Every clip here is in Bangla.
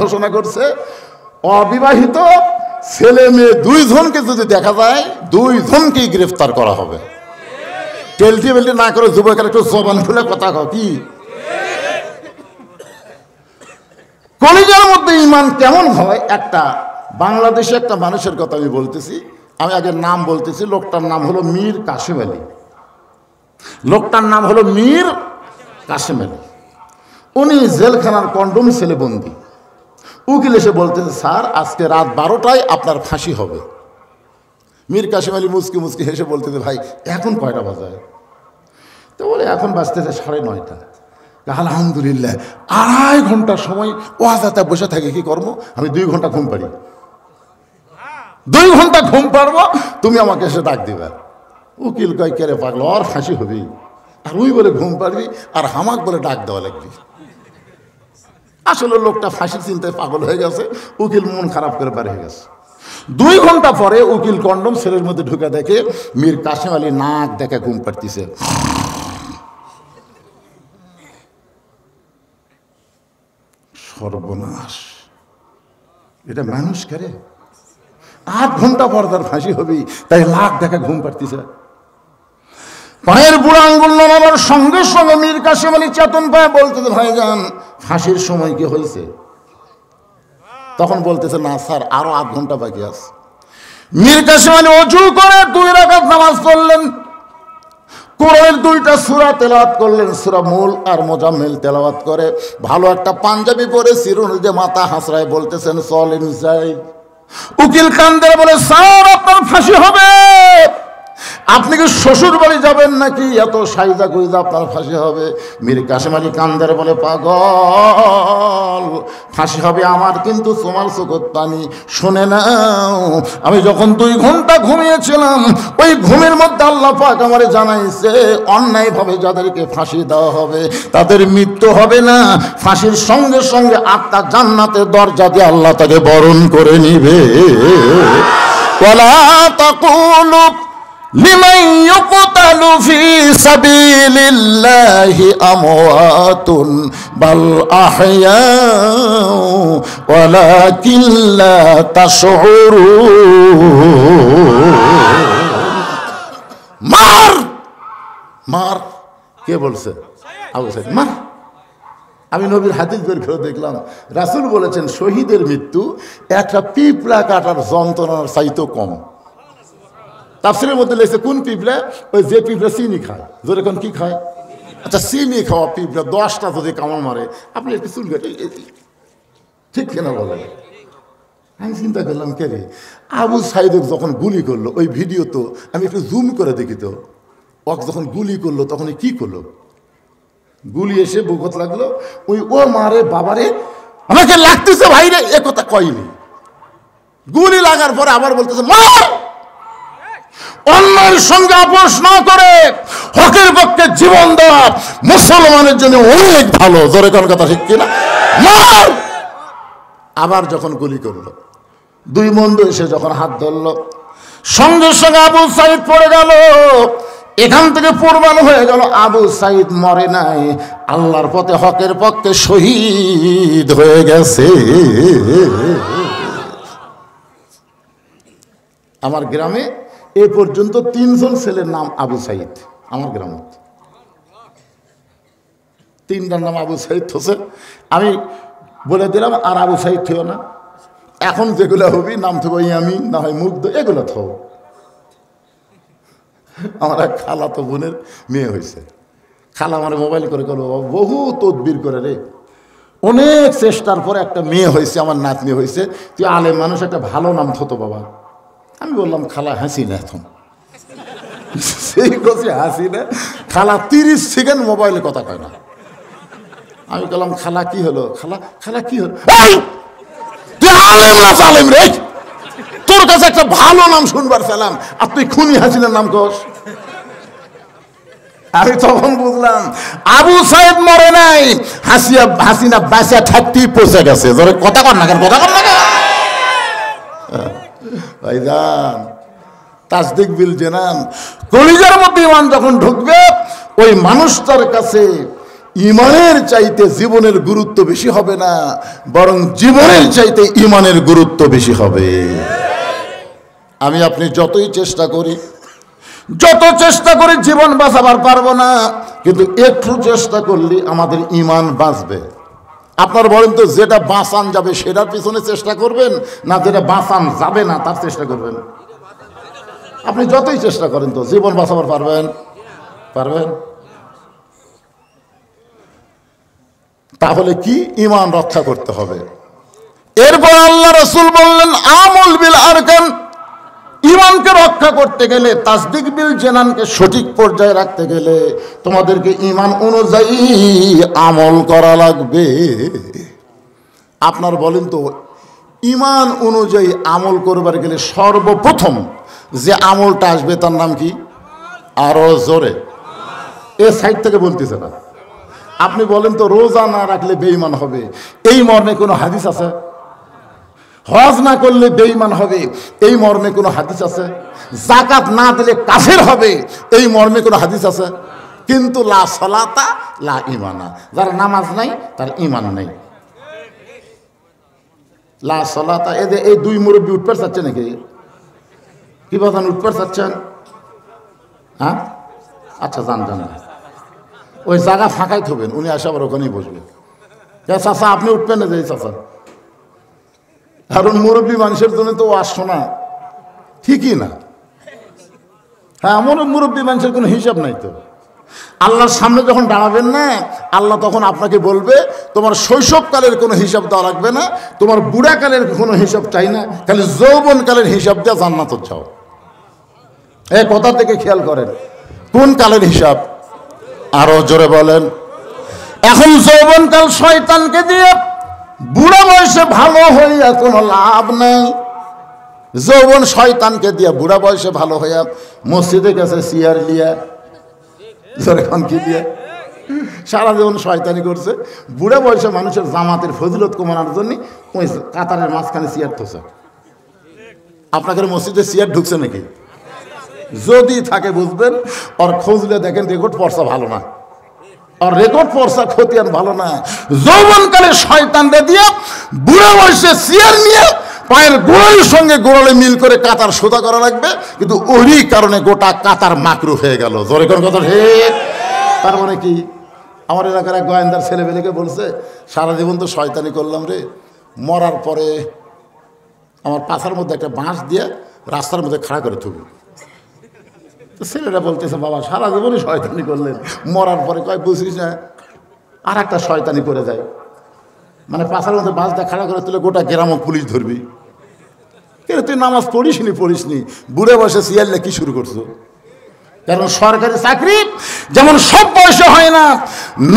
ঘোষণা করছে অবিবাহিত ছেলে মেয়ে দুইজনকে যদি দেখা যায় দুইজনকেই গ্রেফতার করা হবে। টেলটি বেলটি না করে যুবকের একটু জবান খুলে কথা কও কি কলিজার মধ্যে ঈমান কেমন হয়। একটা বাংলাদেশে একটা মানুষের কথা আমি বলতেছি, আমি আগে নাম বলতেছি। লোকটার নাম হলো মীর কাসেম আলী। লোকটার নাম হলো মীর কাসেম আলী। উনি জেলখানার কন্ডম ছেলে বন্দী। উকিল এসে বলতেছে, স্যার আজকে রাত 12টায় আপনার ফাঁসি হবে। মীর কাসেম আলী মুচকি মুচকি হেসে বলতেছে, ভাই এখন কয়টা বাজায়? তো বলে এখন বাজতেছে 9:30। আলহামদুলিল্লাহ, 2.5 ঘন্টা সময় ওয়াজাতে বসে থাকে, কি কর্ম? আমি 2 ঘন্টা ঘুম পারি। 2 ঘন্টা ঘুম পারবো, তুমি আমাকে এসে ডাক দিবে। উকিল কয়, কে রে পাগল, আর ফাঁসি হবি? আর ওই বলে ঘুম পারবি, আর হামাক বলে ডাক দেওয়া লাগবি। আসলে লোকটা ফাঁসির চিন্তায় পাগল হয়ে গেছে। উকিল মন খারাপ করে বের হয়ে গেছে। 2 ঘন্টা পরে উকিল কন্ডম ছেলের মধ্যে ঢুকে দেখে মীর কাসেম আলী নাক দেখে ঘুম পাড়তিছে। সর্বনাশ, এটা মানুষ করে? 8 ঘন্টা পর তার ফাঁসি হবি, তাই নাক দেখে ঘুম পাড়তিছে। পায়ের বুড়া আঙ্গুল নামাবার সঙ্গে সঙ্গে মীর কাসেম আলী চেতন পায়, বলতেছে, ভাইজান ফাঁসির সময় কি হয়েছে? তখন বলতেছে, না স্যার আরো 8 ঘন্টা বাকি আছে। মীর কাসেম আলী ওযু করে 2 রাকাত নামাজ পড়লেন, কোরআনের 2টা সূরা তেলাওয়াত করলেন, সূরা মূল আর মুজাম্মিল তেলাওয়াত করে ভালো একটা পাঞ্জাবি পরে চিরুনি মাথা হাসরায় বলতেছেন, চলেন যাই। উকিল কান্দে বলে, স্যার আপনার ফাঁসি হবে। আপনি কি শ্বশুর বাড়ি যাবেন নাকি? এত সাইজা গুইজা আপনার ফাঁসি হবে। মীর কাসেম আলী কান্দের বলে, পাগল, ফাঁসি হবে আমার, কিন্তু তোমার চোখের পানি। শুনে নাও, আমি যখন 2 ঘন্টা ঘুমিয়েছিলাম, ওই ঘুমের মধ্যে আল্লাহ পাক আমারে জানাইছে, অন্যায়ভাবে যাদেরকে ফাঁসি দেওয়া হবে তাদের মৃত্যু হবে না, ফাঁসির সঙ্গে সঙ্গে আত্মা জান্নাতের দরজা দিয়ে আল্লাহ তাকে বরণ করে নিবে। ওয়ালা তাকুলু লিমান ইউকতালু ফি সাবিলিল্লাহি আমওয়াতুন বাল আহইয়াউ ওয়ালাকিন লা তাশউরুন। মার মার, কে বলছে? আবু সাইদ, মার। আমি নবীর হাদিস বের করে দেখলাম, রাসূল বলেছেন শহীদের মৃত্যু একটা পিঁপড়া কাটার যন্ত্রণার চাইতেও কম। তাফসীরের মধ্যে লেগেছে কোন পিঁপড়া? ওই যে পিঁপড়া চিনি খায়। জোরে কোন কি খায়? আচ্ছা, চিনি খাওয়া পিঁপড়া 10টা যদি কামড় মারে, আপনি একটু চুল কাটে, ঠিক কিনা বলে? আমি চিন্তা করলাম, কে রে? আবু সাইদক যখন গুলি করলো, ওই ভিডিও তো আমি একটু জুম করে দেখি, তো ওক যখন গুলি করলো তখন কি করলো? গুলি এসে বুকত লাগলো, ওই ও মারে বাবারে আমাকে লাগতেছে ভাই রে, এ কথা কয়নি। গুলি লাগার পরে আবার বলতেছে, মার। অন্যায়ের সঙ্গে আপোষ না করে হকের পক্ষে জীবন দেওয়া মুসলমানের জন্য অনেক ভালো। জোরে কোন কথা, ঠিক কিনা? মার। আবার যখন গুলি করলো, 2 বন্ধু এসে যখন হাত ধরলো, সঙ্গে সঙ্গে আবু সাইদ পড়ে গেল। এখান থেকে প্রমাণ হয়ে গেল আবু সাইদ মরে নাই, আল্লাহর পথে হকের পক্ষে শহীদ হয়ে গেছে। আমার গ্রামে এ পর্যন্ত 3 জন ছেলের নাম আবু সাইদ। আমার গ্রামে 3টার নাম আবু সাইদ হচ্ছে। আমি বলে দিলাম, আর আবু সাইদ থেও না। এখন যেগুলো হবি নাম থেবো ইয়ামিন, না হয় মুগ্ধ, এগুলো থো। আমার এক খালা তো বোনের মেয়ে হয়েছে। খালা আমার মোবাইল করে গেল, বহু তদবির করে রে, অনেক চেষ্টার পরে একটা মেয়ে হয়েছে, আমার নাতনি হয়েছে। তুই আলেম মানুষ, একটা ভালো নাম থতো বাবা। আমি বললাম, খালা হাসি না। এখন সেই কথা হাসি না। খালা 30 সেকেন্ড মোবাইলে কথা কয় না। আমি বললাম, খালা কি হলো? খালা খালা কি হলো? তুই আলেম না জালেম রে, তোর কাছে একটা ভালো নাম শুনবার চাইলাম, আর তুই খুনি হাসিনার নাম কস। আমি তখন বুঝলাম আবু সাইদ মরে নাই, হাসিনা বাঁচা থাকতেই পৌঁছে গেছে। ধরে কথা কর না কেন, কথা কর না কেন ভাইজান? তাসদিক বিল জানান, কলিজার মধ্যে ঈমান যখন ঢুকবে, ওই মানুষটার কাছে ইমানের চাইতে জীবনের গুরুত্ব বেশি হবে না, বরং জীবনের চাইতে ইমানের গুরুত্ব বেশি হবে। আমি আপনি যতই চেষ্টা করি, জীবন বাঁচাবার পারবো না, কিন্তু একটু চেষ্টা করলে আমাদের ইমান বাঁচবে। আপনার বলেন তো, যেটা বাঁচান যাবে সেটার পিছনে চেষ্টা করবেন, না যেটা বাঁচান যাবে না তার চেষ্টা করবেন? আপনি যতই চেষ্টা করেন তো জীবন বাঁচাবার পারবেন? তাহলে কি ইমান রক্ষা করতে হবে। এরপর আল্লাহ রাসূল বললেন, আমল বিল আরকান, ইমানকে রক্ষা করতে গেলে, তাসদিক বিল জানানকে সঠিক পর্যায়ে রাখতে গেলে তোমাদেরকে ইমান অনুযায়ী আমল করা লাগবে। আপনার বলেন তো, ইমান অনুযায়ী আমল করবার গেলে সর্বপ্রথম যে আমলটা আসবে তার নাম কি? আরো জোরে, এ সাইড থেকে বলতেছে না। আপনি বলেন তো, রোজা না রাখলে বেঈমান হবে, এই মর্মে কোনো হাদিস আছে? হজ না করলে বেঈমান হবে, এই মর্মে কোনো হাদিস আছে? যাকাত না দিলে কাফের হবে, এই মর্মে কোনো হাদিস আছে? কিন্তু লা সালাতা লা ঈমানা, যার নামাজ নাই তার ঈমান নেই। লা সালাতা, এই দুই মুরব্বী উঠপার চাচ্ছে নাকি? কি বাজান উঠপার চাচ্ছেন? হ্যাঁ, আচ্ছা, যান, ওই জায়গা ফাঁকাই থবেন, উনি আসে আবার ওখানেই বসবেন। চাচা আপনি উঠবেন না? যাই চাচা, কারণ মুরব্বী মানুষের জন্য তো আসছো না, ঠিকই না? হ্যাঁ, এমন মুরব্বী মানুষের কোনো হিসাব নাই তো। আল্লাহর সামনে যখন দাঁড়াবেন না, আল্লাহ তখন আপনাকে বলবে, তোমার শৈশবকালের কোনো হিসাব দেওয়া লাগবে না, তোমার বুড়াকালের কোনো হিসাব চাই না, খালি যৌবনকালের হিসাব দিয়ে জান্নাত চাও। এই কথা থেকে খেয়াল করেন, কোন কালের হিসাব? আরো জোরে বলেন। এখন যৌবনকাল শয়তানকে দিয়ে, বুড়া বয়সে ভালো হইয়া কোনো লাভ নাই। যৌবন শয়তানকে দিয়া, বুড়া বয়সে ভালো হইয়া মসজিদে গেছে চেয়ার লিয়া, এখন কি দিয়া সারা জীবন শয়তানি করছে। বুড়া বয়সে মানুষের জামাতের ফজিলত কমানোর জন্য ওই কাতারের মাঝখানে চেয়ার থোছে। আপনাদের মসজিদে চেয়ার ঢুকছে নাকি? যদি থাকে বুঝবেন, আর খোঁজলে দেখেন রেকর্ড পর্সা ভালো না, আর রেকর্ড পর্সা খতিয়ান ভালো না। যৌবনকালে শয়তানরে দিয়ে বুড়া বয়সে চেয়ার নিয়ে পায়ের গোড়ালির সঙ্গে গোড়ালি মিল করে কাতার সোজা করা লাগবে, কিন্তু ওরই কারণে গোটা কাতার মাকরু হয়ে গেল। জোরে কোন কথা ঠিক? তার মানে কি? আমার এলাকার এক গোয়েন্দার ছেলেবেলেকে বলছে, সারা জীবন তো শয়তানি করলাম রে, মরার পরে আমার পাছার মধ্যে একটা বাঁশ দিয়ে রাস্তার মধ্যে খাড়া করে থুবি। ছেলেরা বলতেছে, বাবা সারা জীবনই শয়তানি করলেন, মরার পরে কয় বুঝিস না আর একটা শয়তানি করে যায়, মানে পাছার মধ্যে বাঁশ দিয়ে খাড়া করে তুলে গোটা গ্রামও পুলিশ ধরবি। কিন্তু তুই নামাজ পড়িসনি, বুড়ে বসে সিয়ারলে কি শুরু করছো? কারণ সরকারি চাকরি যেমন সব বয়সে হয় না,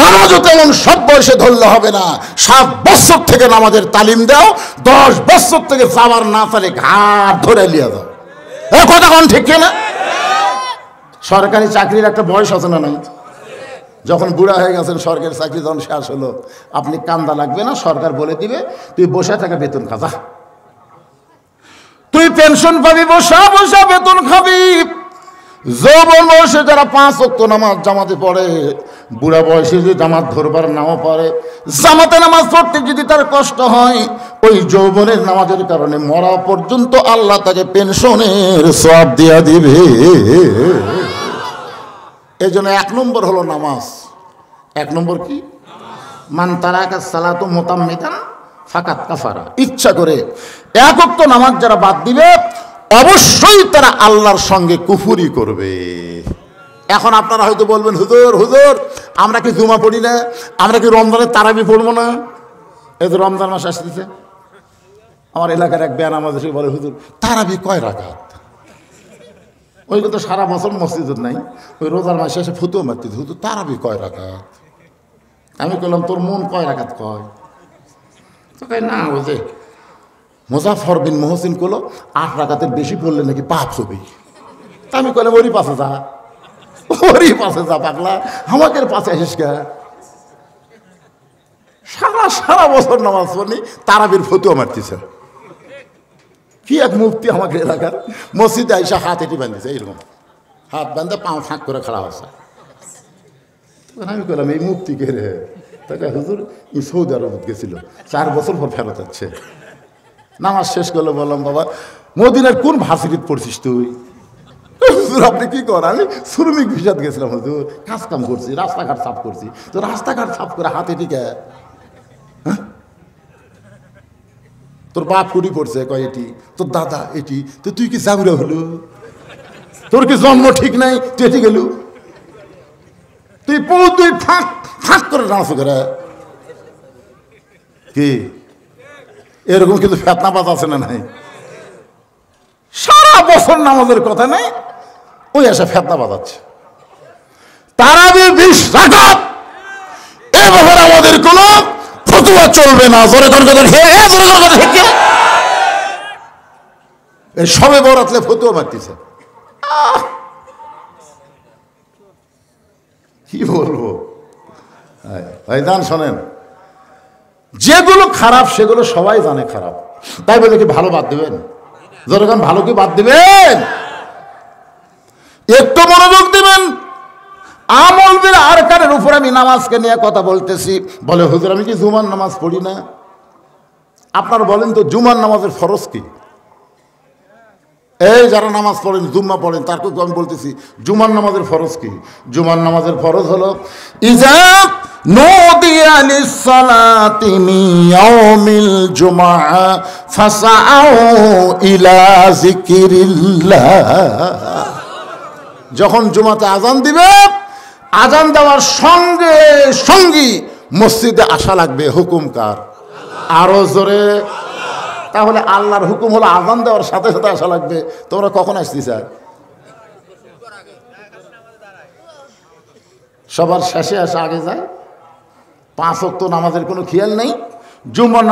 নামাজও তেমন সব বয়সে ধরলে হবে না। 7 বছর থেকে নামাজের তালিম দাও, 10 বছর থেকে যাবার না চালে ঘাট ধরে লিয়া দাও। এই কথা কোন ঠিক না? সরকারি চাকরির একটা বয়স আছে না নাই? যখন বুড়া হয়ে গেছেন, সরকারি চাকরি যখন শেষ হলো, আপনি কান্দা লাগবে না, সরকার বলে দিবে তুই বসে থাকা বেতন খা, যা তুই পেনশন পাবি, বসা বেতন খাবি। যৌবন বয়সে যারা 5 ওয়াক্ত নামাজ জামাতে পড়ে, বুড়া বয়সে যদি জামাত ধরবার নাও পারে, জামাতে নামাজ পড়তে যদি তার কষ্ট হয়, ওই যৌবনের নামাজের কারণে মরা পর্যন্ত আল্লাহ তাকে পেনশনের সওয়াব দিয়া দিবে। এই জন্য 1 নম্বর হলো নামাজ। 1 নম্বর কি? মান তারাকা সালাতু মুতাম্মিদান ফাকাত কাফারা। ইচ্ছা করে 1 ওয়াক্ত নামাজ যারা বাদ দিবে, অবশ্যই তারা আল্লাহর সঙ্গে কুফরি করবে। এখন আপনারা হয়তো বলবেন, হুজুর আমরা কি জুমা পড়ি না, আমরা কি রমজানের তারাবি পড়বো না? এই যে রমজান মাস আসতেছে, আমার এলাকার এক বেয়ান আমাদের বলে, হুজুর তারাবি কয় রাকাত? ওই তো সারা বছর মসজিদ নাই, ওই রোজার মাসে এসে ফুতুও মারতেছে, হুজুর তারাবি কয় রাকাত? আমি বললাম, তোর মন কয় রাকাত কয়? তো কয় না, ওই যে মুজাফফর বিন মুহসিন করলো 8 রাকাতের বেশি পড়লে নাকি পাপ হবে। আমি কইলাম, ওরই পাশে যা পাগলা, আমাকে পাশে আসিস কে? সারা বছর নামাজ পড়নি, তারাবির ফতুয়া মারতেছে। কি এক মুফতি আমাকে এলাকার মসজিদে আইসা হাত এটি বাঁধিছে, এইরকম হাত বাঁধে পাও ফাঁক করে খাড়া হচ্ছে। আমি বললাম এই মুক্তি কে রে? তাকে হুজুর সৌদি আরব গেছিল, 4 বছর পর ফেরত যাচ্ছে। নামাজ শেষ করলো, বললাম বাবা মদিনার কোন ভার্সিটিতে পড়ছিস তুই? হুজুর আপনি কি কর? আমি শ্রমিক ভিসাত গেছিলাম হুজুর, কাজ কাম করছি, রাস্তাঘাট সাফ করছি। তো রাস্তাঘাট সাফ করে হাতে টিকা, তোর বাপ কুড়ি পড়ছে, কয় এটি, তোর দাদা এটি, তো তুই কি জাউরা হলো? তোর কি জন্ম ঠিক নাই, তুই এটি গেলু? তুই তুই ফাঁক ফাঁক করে নাচ করে কি? এরকম কিন্তু ফেতনাবাজ আছে না নাই? সারা বছর নামাজের কথা নাই, ওই এসে ফেতনা বাজাচ্ছে। তারাবি 20 রাকাত, এ ব্যাপারে আমাদের কোন ফতোয়া চলবে না। জোরে করে কথা হে, জোরে করে কথা হে। এই সবে বরাতলে ফতোয়া মারতেছে, কি বলবো ভাই? জান শোনেন, যেগুলো খারাপ সেগুলো সবাই জানে খারাপ, তাই বলে কি ভালো বাদ দেবেন? যখন ভালো কি বাদ দিবেন? একটু মনোযোগ দিবেন। আমল বিল আরকানের উপর আমি নামাজকে নিয়ে কথা বলতেছি। বলে হুজুর আমি কি জুমার নামাজ পড়ি না? আপনারা বলেন তো জুমার নামাজের ফরজ কি? এই যারা নামাজ পড়েন, জুম্মা পড়েন, তার কথা আমি বলতেছি জুমার নামাজের ফরজ কি? জুমার নামাজের ফরজ হলো ইজা নুদিয়া লিসসালাতি মিন ইয়াউমিল জুমআ ফাসআউ ইলা যিকরিল্লাহ। যখন জুমাতে আজান দিবে, আজান দেওয়ার সঙ্গে সঙ্গে মসজিদে আসা লাগবে। হুকুম কার? আরো জোরে। তাহলে আল্লাহর হুকুম হলো আজান দেওয়ার সাথে সাথে আসা লাগবে। তোমরা কখন আসছি স্যার? সবার শেষে আসা আগে যায়। 5 ওয়াক্ত নামাজের কোনো খেয়াল নেই। জুমার